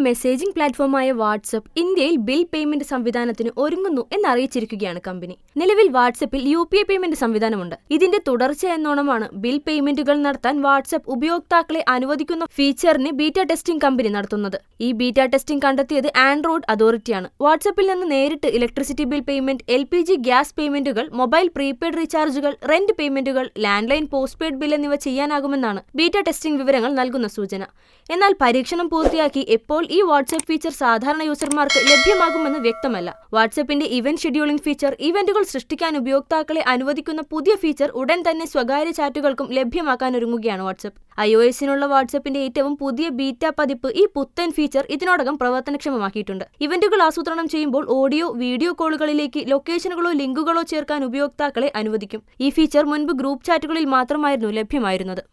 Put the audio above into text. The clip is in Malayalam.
മെസ്സേജിംഗ് പ്ലാറ്റ്ഫോമായ വാട്സ്ആപ്പ് ഇന്ത്യയിൽ ബിൽ പേയ്മെന്റ് സംവിധാനത്തിന് ഒരുങ്ങുന്നു എന്നറിയിച്ചിരിക്കുകയാണ് കമ്പനി. നിലവിൽ വാട്സ്ആപ്പിൽ UPI പേയ്മെന്റ് സംവിധാനമുണ്ട്. ഇതിന്റെ തുടർച്ച എന്നോണമാണ് ബിൽ പേയ്മെന്റുകൾ നടത്താൻ വാട്സ്ആപ്പ് ഉപയോക്താക്കളെ അനുവദിക്കുന്ന ഫീച്ചറിന് ബീറ്റ ടെസ്റ്റിംഗ് കമ്പനി നടത്തുന്നത്. ഈ ബീറ്റ ടെസ്റ്റിംഗ് കണ്ടെത്തിയത് ആൻഡ്രോയിഡ് അതോറിറ്റിയാണ്. വാട്സ്ആപ്പിൽ നിന്ന് നേരിട്ട് electricity bill payment, LPG gas പേയ്മെന്റുകൾ, മൊബൈൽ പ്രീപെയ്ഡ് റീചാർജുകൾ, റെന്റ് പേയ്മെന്റുകൾ, ലാൻഡ്ലൈൻ പോസ്റ്റ്പെയ്ഡ് ബിൽ എന്നിവ ചെയ്യാനാകുമെന്നാണ് ബീറ്റ ടെസ്റ്റിംഗ് വിവരങ്ങൾ നൽകുന്ന സൂചന. എന്നാൽ പരീക്ഷണം പൂർത്തിയാക്കി എപ്പോൾ ഈ വാട്സ്ആപ്പ് ഫീച്ചർ സാധാരണ യൂസർമാർക്ക് ലഭ്യമാകുമെന്ന് വ്യക്തമല്ല. വാട്സ്ആപ്പിന്റെ ഇവന്റ് ഷെഡ്യൂളിംഗ് ഫീച്ചർ, ഇവന്റുകൾ സൃഷ്ടിക്കാൻ ഉപയോക്താക്കളെ അനുവദിക്കുന്ന പുതിയ ഫീച്ചർ ഉടൻ തന്നെ സ്വകാര്യ ചാറ്റുകൾക്കും ലഭ്യമാക്കാനൊരുങ്ങുകയാണ് വാട്സ്ആപ്പ്. iOS-നുള്ള വാട്സ്ആപ്പിന്റെ ഏറ്റവും പുതിയ ബീറ്റ പതിപ്പ് ഈ പുത്തൻ ഫീച്ചർ ഇതിനോടകം പ്രവർത്തനക്ഷമമാക്കിയിട്ടുണ്ട്. ഇവന്റുകൾ ആസൂത്രണം ചെയ്യുമ്പോൾ ഓഡിയോ, വീഡിയോ കോളുകളിലേക്ക് ലൊക്കേഷനുകളോ ലിങ്കുകളോ ചേർക്കാൻ ഉപയോക്താക്കളെ അനുവദിക്കും. ഈ ഫീച്ചർ മുൻപ് ഗ്രൂപ്പ് ചാറ്റുകളിൽ മാത്രമായിരുന്നു ലഭ്യമായിരുന്നത്.